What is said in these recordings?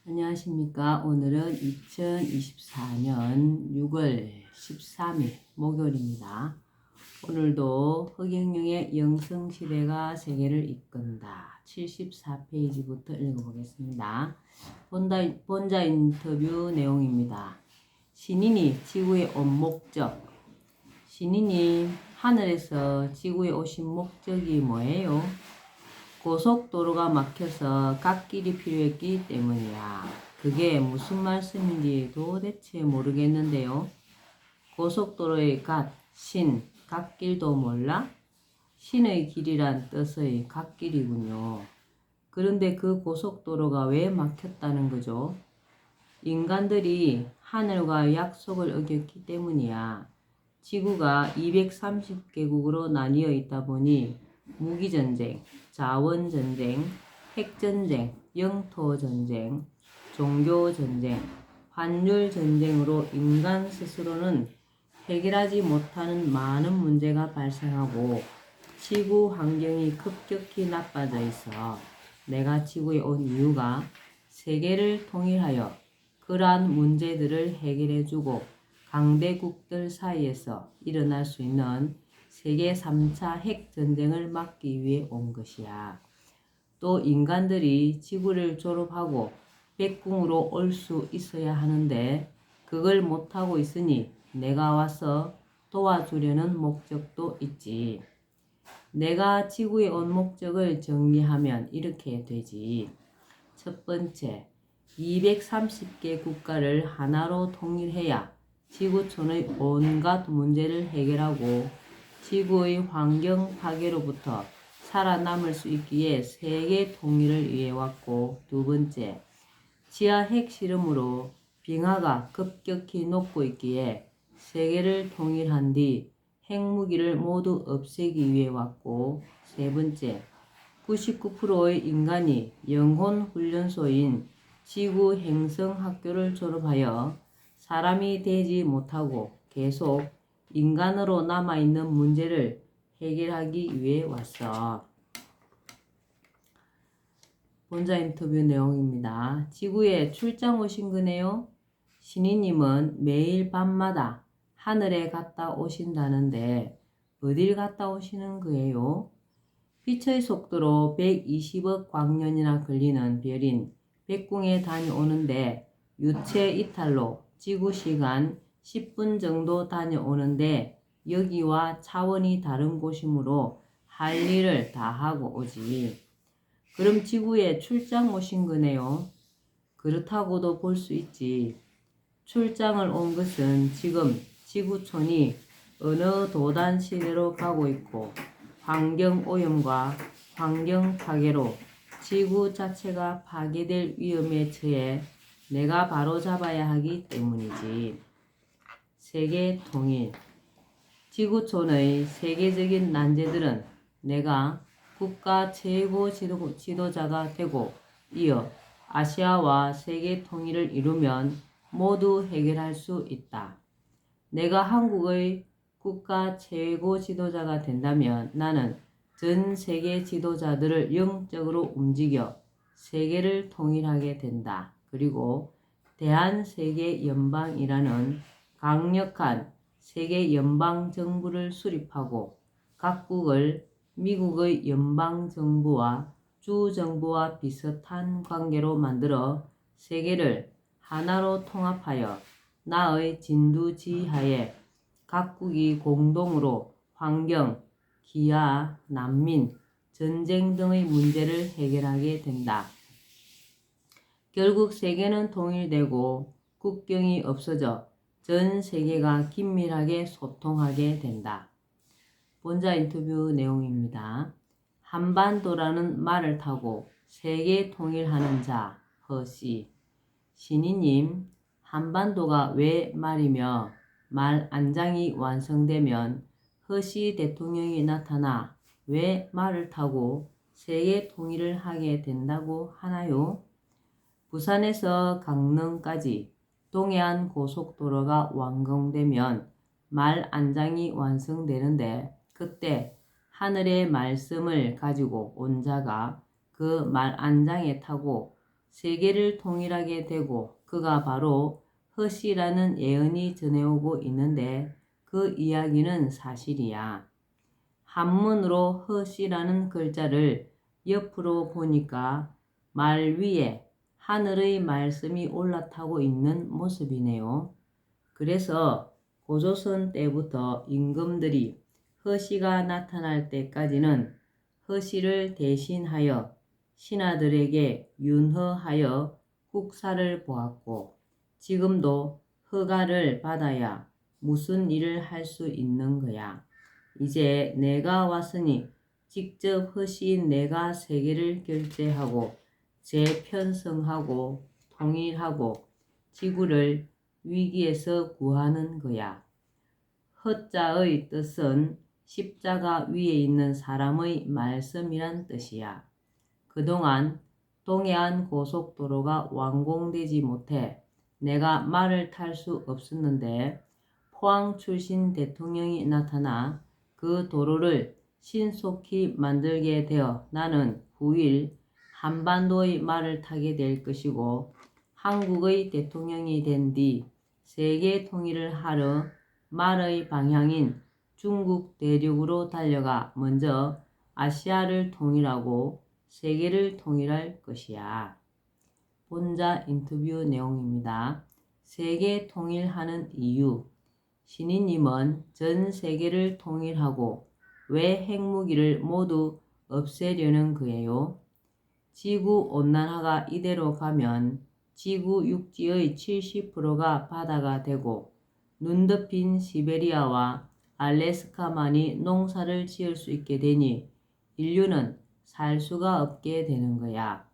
안녕하십니까. 오늘은 2024년 6월 13일 목요일입니다. 오늘도 허경영의 영성시대가 세계를 이끈다. 74페이지부터 읽어보겠습니다. 본자 인터뷰 내용입니다. 신인이 지구에 온 목적. 신인이 하늘에서 지구에 오신 목적이 뭐예요? 고속도로가 막혀서 갓길이 필요했기 때문이야. 그게 무슨 말씀인지 도대체 모르겠는데요. 고속도로의 갓, 신, 갓길도 몰라? 신의 길이란 뜻의 갓길이군요. 그런데 그 고속도로가 왜 막혔다는 거죠? 인간들이 하늘과 약속을 어겼기 때문이야. 지구가 230개국으로 나뉘어 있다 보니 무기전쟁, 자원전쟁, 핵전쟁, 영토전쟁, 종교전쟁, 환율전쟁으로 인간 스스로는 해결하지 못하는 많은 문제가 발생하고 지구 환경이 급격히 나빠져 있어. 내가 지구에 온 이유가 세계를 통일하여 그러한 문제들을 해결해주고 강대국들 사이에서 일어날 수 있는 세계 3차 핵전쟁을 막기 위해 온 것이야. 또 인간들이 지구를 졸업하고 백궁으로 올 수 있어야 하는데 그걸 못하고 있으니 내가 와서 도와주려는 목적도 있지. 내가 지구에 온 목적을 정리하면 이렇게 되지. 첫 번째, 230개 국가를 하나로 통일해야 지구촌의 온갖 문제를 해결하고 지구의 환경 파괴로부터 살아남을 수 있기에 세계 통일을 위해 왔고, 두 번째, 지하 핵실험으로 빙하가 급격히 녹고 있기에 세계를 통일한 뒤 핵무기를 모두 없애기 위해 왔고, 세 번째, 99%의 인간이 영혼훈련소인 지구 행성학교를 졸업하여 사람이 되지 못하고 계속 인간으로 남아있는 문제를 해결하기 위해 왔어. 본자 인터뷰 내용입니다. 지구에 출장 오신 거네요. 신이님은 매일 밤마다 하늘에 갔다 오신다는데 어딜 갔다 오시는 거예요? 빛의 속도로 120억 광년이나 걸리는 별인 백궁에 다녀오는데 유체 이탈로 지구 시간 10분 정도 다녀오는데 여기와 차원이 다른 곳이므로 할 일을 다 하고 오지. 그럼 지구에 출장 오신 거네요. 그렇다고도 볼 수 있지. 출장을 온 것은 지금 지구촌이 어느 도단 시대로 가고 있고 환경오염과 환경 파괴로 지구 자체가 파괴될 위험에 처해 내가 바로잡아야 하기 때문이지. 세계 통일. 지구촌의 세계적인 난제들은 내가 국가 최고 지도자가 되고 이어 아시아와 세계 통일을 이루면 모두 해결할 수 있다. 내가 한국의 국가 최고 지도자가 된다면 나는 전 세계 지도자들을 영적으로 움직여 세계를 통일하게 된다. 그리고 대한세계연방이라는 강력한 세계 연방정부를 수립하고 각국을 미국의 연방정부와 주정부와 비슷한 관계로 만들어 세계를 하나로 통합하여 나의 진두지휘하에 각국이 공동으로 환경, 기아, 난민, 전쟁 등의 문제를 해결하게 된다. 결국 세계는 통일되고 국경이 없어져 전 세계가 긴밀하게 소통하게 된다. 본자 인터뷰 내용입니다. 한반도라는 말을 타고 세계 통일하는 자, 허씨. 신이님, 한반도가 왜 말이며 말 안장이 완성되면 허씨 대통령이 나타나 왜 말을 타고 세계 통일을 하게 된다고 하나요? 부산에서 강릉까지 동해안 고속도로가 완공되면 말 안장이 완성되는데 그때 하늘의 말씀을 가지고 온 자가 그 말 안장에 타고 세계를 통일하게 되고 그가 바로 허씨라는 예언이 전해오고 있는데 그 이야기는 사실이야. 한문으로 허씨라는 글자를 옆으로 보니까 말 위에 하늘의 말씀이 올라타고 있는 모습이네요. 그래서 고조선 때부터 임금들이 허씨가 나타날 때까지는 허씨를 대신하여 신하들에게 윤허하여 국사를 보았고 지금도 허가를 받아야 무슨 일을 할 수 있는 거야. 이제 내가 왔으니 직접 허시인 내가 세계를 결제하고 재편성하고 통일하고 지구를 위기에서 구하는 거야. 허자의 뜻은 십자가 위에 있는 사람의 말씀이란 뜻이야. 그동안 동해안 고속도로가 완공되지 못해 내가 말을 탈 수 없었는데 포항 출신 대통령이 나타나 그 도로를 신속히 만들게 되어 나는 9일 한반도의 말을 타게 될 것이고 한국의 대통령이 된 뒤 세계 통일을 하러 말의 방향인 중국 대륙으로 달려가 먼저 아시아를 통일하고 세계를 통일할 것이야. 본자 인터뷰 내용입니다. 세계 통일하는 이유. 신이님은 전 세계를 통일하고 왜 핵무기를 모두 없애려는 거예요? 지구온난화가 이대로 가면 지구 육지의 70%가 바다가 되고 눈 덮인 시베리아와 알래스카만이 농사를 지을 수 있게 되니 인류는 살 수가 없게 되는 거야.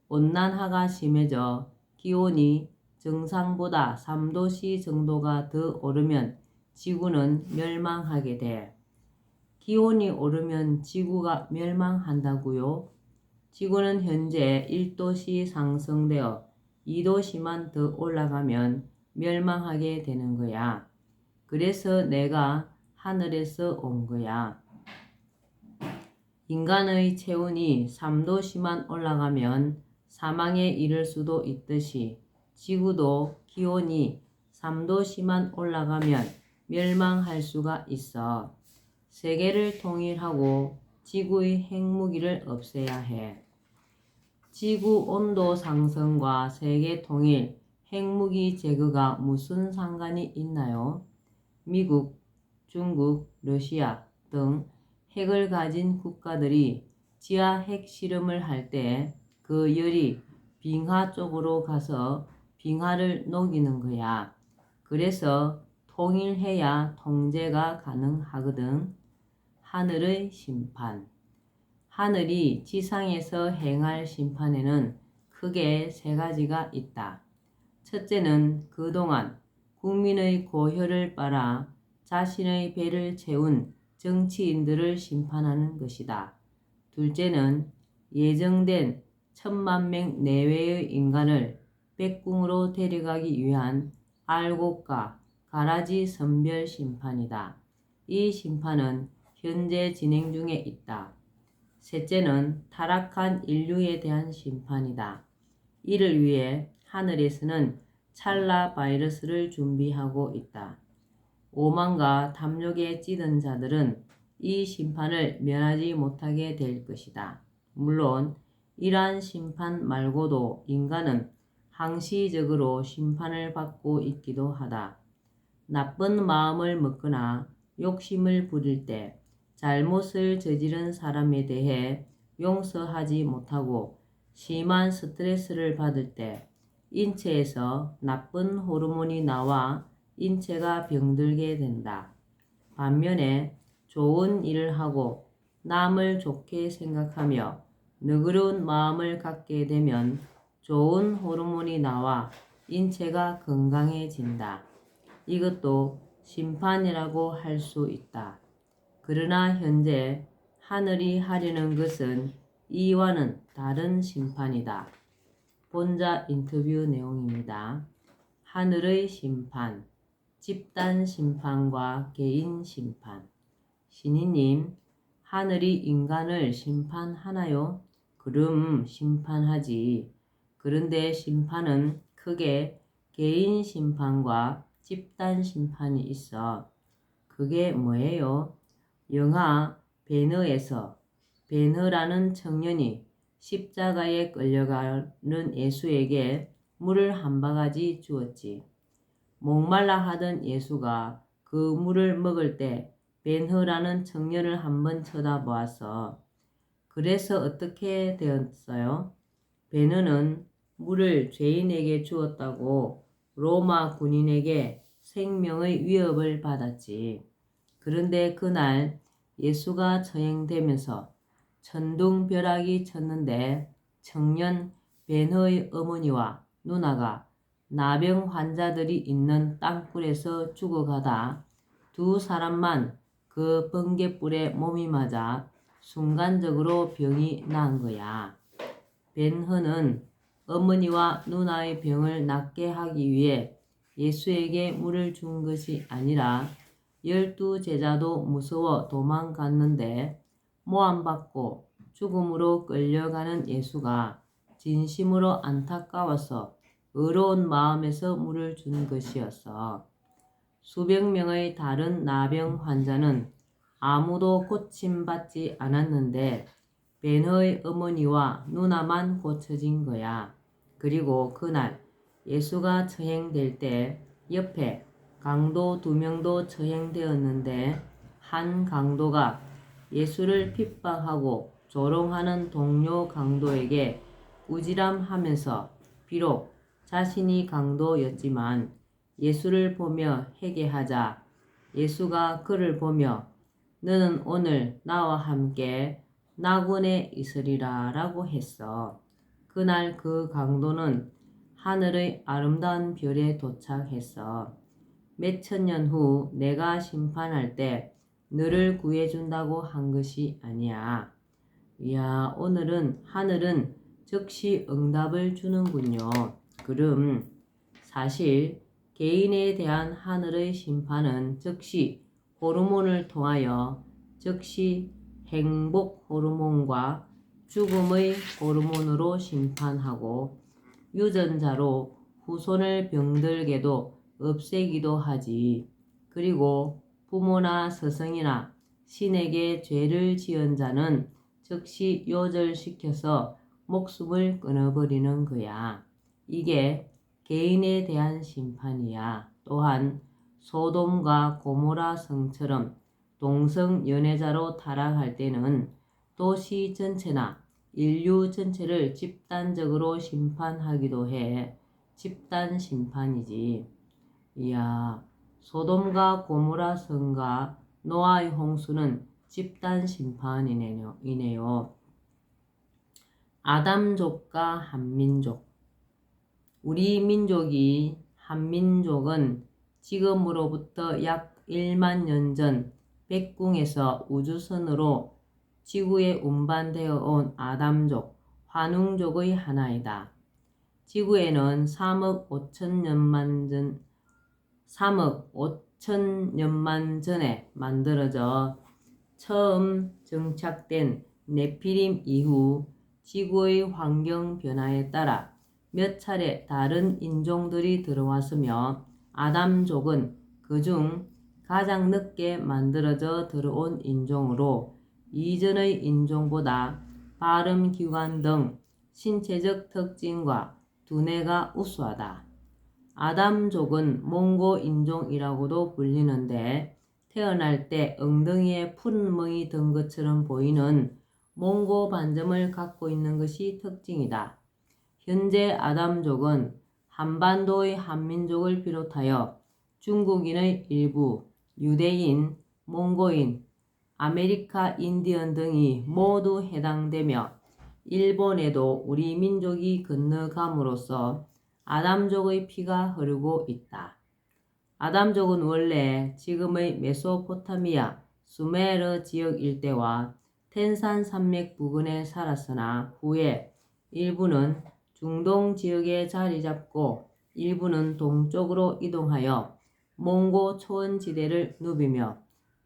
온난화가 심해져 기온이 정상보다 3도씨 정도가 더 오르면 지구는 멸망하게 돼. 기온이 오르면 지구가 멸망한다고요? 지구는 현재 1도씨 상승되어 2도씨만 더 올라가면 멸망하게 되는 거야. 그래서 내가 하늘에서 온 거야. 인간의 체온이 3도씨만 올라가면 사망에 이를 수도 있듯이 지구도 기온이 3도씨만 올라가면 멸망할 수가 있어. 세계를 통일하고 지구의 핵무기를 없애야 해. 지구 온도 상승과 세계 통일, 핵무기 제거가 무슨 상관이 있나요? 미국, 중국, 러시아 등 핵을 가진 국가들이 지하 핵 실험을 할 때 그 열이 빙하 쪽으로 가서 빙하를 녹이는 거야. 그래서 통일해야 통제가 가능하거든. 하늘의 심판. 하늘이 지상에서 행할 심판에는 크게 세 가지가 있다. 첫째는 그동안 국민의 고혈을 빨아 자신의 배를 채운 정치인들을 심판하는 것이다. 둘째는 예정된 10,000명 내외의 인간을 백궁으로 데려가기 위한 알곡과 가라지 선별 심판이다. 이 심판은 현재 진행 중에 있다. 셋째는 타락한 인류에 대한 심판이다. 이를 위해 하늘에서는 찰나 바이러스를 준비하고 있다. 오만과 탐욕에 찌든 자들은 이 심판을 면하지 못하게 될 것이다. 물론 이러한 심판 말고도 인간은 항시적으로 심판을 받고 있기도 하다. 나쁜 마음을 먹거나 욕심을 부릴 때 잘못을 저지른 사람에 대해 용서하지 못하고 심한 스트레스를 받을 때 인체에서 나쁜 호르몬이 나와 인체가 병들게 된다. 반면에 좋은 일을 하고 남을 좋게 생각하며 너그러운 마음을 갖게 되면 좋은 호르몬이 나와 인체가 건강해진다. 이것도 심판이라고 할 수 있다. 그러나 현재 하늘이 하려는 것은 이와는 다른 심판이다. 본자 인터뷰 내용입니다. 하늘의 심판, 집단 심판과 개인 심판. 신이님, 하늘이 인간을 심판하나요? 그럼 심판하지. 그런데 심판은 크게 개인 심판과 집단 심판이 있어. 그게 뭐예요? 영화 베너에서 베너라는 청년이 십자가에 끌려가는 예수에게 물을 한 바가지 주었지. 목말라 하던 예수가 그 물을 먹을 때 베너라는 청년을 한번 쳐다보았어. 그래서 어떻게 되었어요? 베너는 물을 죄인에게 주었다고 로마 군인에게 생명의 위협을 받았지. 그런데 그날 예수가 처형되면서 천둥벼락이 쳤는데 청년 베너의 어머니와 누나가 나병 환자들이 있는 땅굴에서 죽어가다 두 사람만 그 번갯불에 몸이 맞아 순간적으로 병이 난 거야. 벤허는 어머니와 누나의 병을 낫게 하기 위해 예수에게 물을 준 것이 아니라 12 제자도 무서워 도망갔는데 모함받고 죽음으로 끌려가는 예수가 진심으로 안타까워서 의로운 마음에서 물을 준 것이었어. 수백 명의 다른 나병 환자는 아무도 고침받지 않았는데 베너의 어머니와 누나만 고쳐진 거야. 그리고 그날 예수가 처형될 때 옆에 강도 2명도 처형되었는데 한 강도가 예수를 핍박하고 조롱하는 동료 강도에게 꾸지람하면서 비록 자신이 강도였지만 예수를 보며 회개하자 예수가 그를 보며 너는 오늘 나와 함께 낙원에 있으리라 라고 했어. 그날 그 강도는 하늘의 아름다운 별에 도착했어. 몇 천년 후 내가 심판할 때 너를 구해준다고 한 것이 아니야. 이야, 오늘은 하늘은 즉시 응답을 주는군요. 그럼 사실 개인에 대한 하늘의 심판은 즉시 호르몬을 통하여 즉시 행복 호르몬과 죽음의 호르몬으로 심판하고 유전자로 후손을 병들게도 없애기도 하지. 그리고 부모나 스승이나 신에게 죄를 지은 자는 즉시 요절시켜서 목숨을 끊어버리는 거야. 이게 개인에 대한 심판이야. 또한 소돔과 고모라 성처럼 동성 연애자로 타락할 때는 도시 전체나 인류 전체를 집단적으로 심판하기도 해. 집단 심판이지. 이야, 소돔과 고모라 성과 노아의 홍수는 집단 심판이네요. 아담족과 한민족. 우리 민족이 한민족은 지금으로부터 약 1만 년 전 백궁에서 우주선으로 지구에 운반되어 온 아담족, 환웅족의 하나이다. 지구에는 3억 5천 년만 전에 만들어져 처음 정착된 네피림 이후 지구의 환경 변화에 따라 몇 차례 다른 인종들이 들어왔으며 아담족은 그중 가장 늦게 만들어져 들어온 인종으로 이전의 인종보다 발음기관 등 신체적 특징과 두뇌가 우수하다. 아담족은 몽고 인종이라고도 불리는데 태어날 때 엉덩이에 푸른 멍이 든 것처럼 보이는 몽고 반점을 갖고 있는 것이 특징이다. 현재 아담족은 한반도의 한민족을 비롯하여 중국인의 일부, 유대인, 몽고인, 아메리카 인디언 등이 모두 해당되며 일본에도 우리 민족이 건너감으로써 아담족의 피가 흐르고 있다. 아담족은 원래 지금의 메소포타미아, 수메르 지역 일대와 텐산 산맥 부근에 살았으나 후에 일부는 중동 지역에 자리 잡고 일부는 동쪽으로 이동하여 몽고 초원지대를 누비며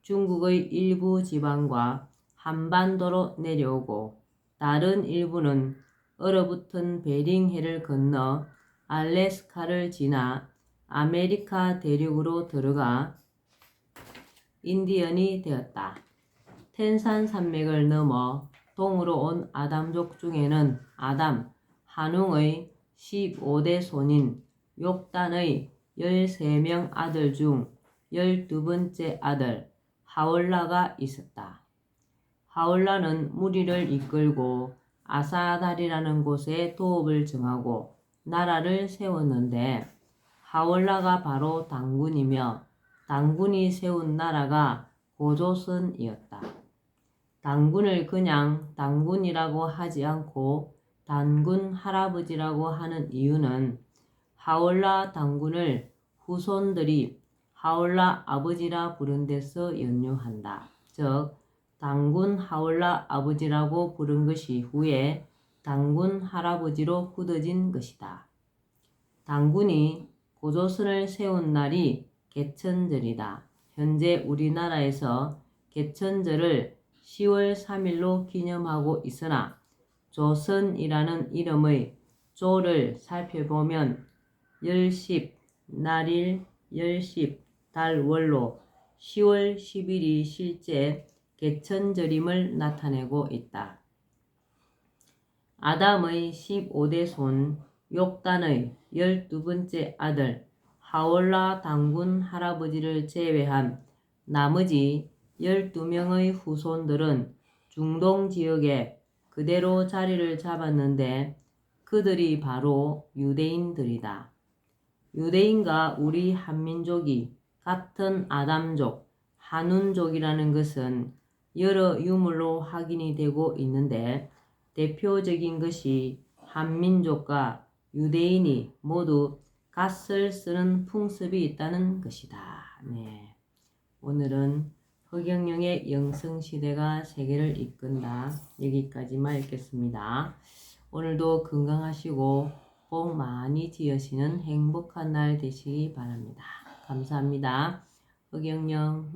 중국의 일부 지방과 한반도로 내려오고 다른 일부는 얼어붙은 베링해를 건너 알래스카를 지나 아메리카 대륙으로 들어가 인디언이 되었다. 텐산 산맥을 넘어 동으로 온 아담족 중에는 아담, 한웅의 15대 손인 욕단의 13명 아들 중 12번째 아들 하울라가 있었다. 하울라는 무리를 이끌고 아사달이라는 곳에 도읍을 정하고 나라를 세웠는데 하울라가 바로 단군이며 단군이 세운 나라가 고조선이었다. 단군을 그냥 단군이라고 하지 않고 단군 할아버지라고 하는 이유는 하울라 단군을 후손들이 하울라 아버지라 부른 데서 연유한다. 즉 단군 하울라 아버지라고 부른 것이 후에 단군 할아버지로 굳어진 것이다. 단군이 고조선을 세운 날이 개천절이다. 현재 우리나라에서 개천절을 10월 3일로 기념하고 있으나 조선이라는 이름의 조를 살펴보면 열십, 날일, 열십, 달월로 10월 10일이 실제 개천절임을 나타내고 있다. 아담의 15대 손 욕단의 12번째 아들 하울라 단군 할아버지를 제외한 나머지 12명의 후손들은 중동 지역에 그대로 자리를 잡았는데 그들이 바로 유대인들이다. 유대인과 우리 한민족이 같은 아담족, 한운족이라는 것은 여러 유물로 확인이 되고 있는데 대표적인 것이 한민족과 유대인이 모두 갓을 쓰는 풍습이 있다는 것이다. 네. 오늘은 허경영의 영성시대가 세계를 이끈다. 여기까지만 읽겠습니다. 오늘도 건강하시고 복 많이 지으시는 행복한 날 되시기 바랍니다. 감사합니다. 허경영.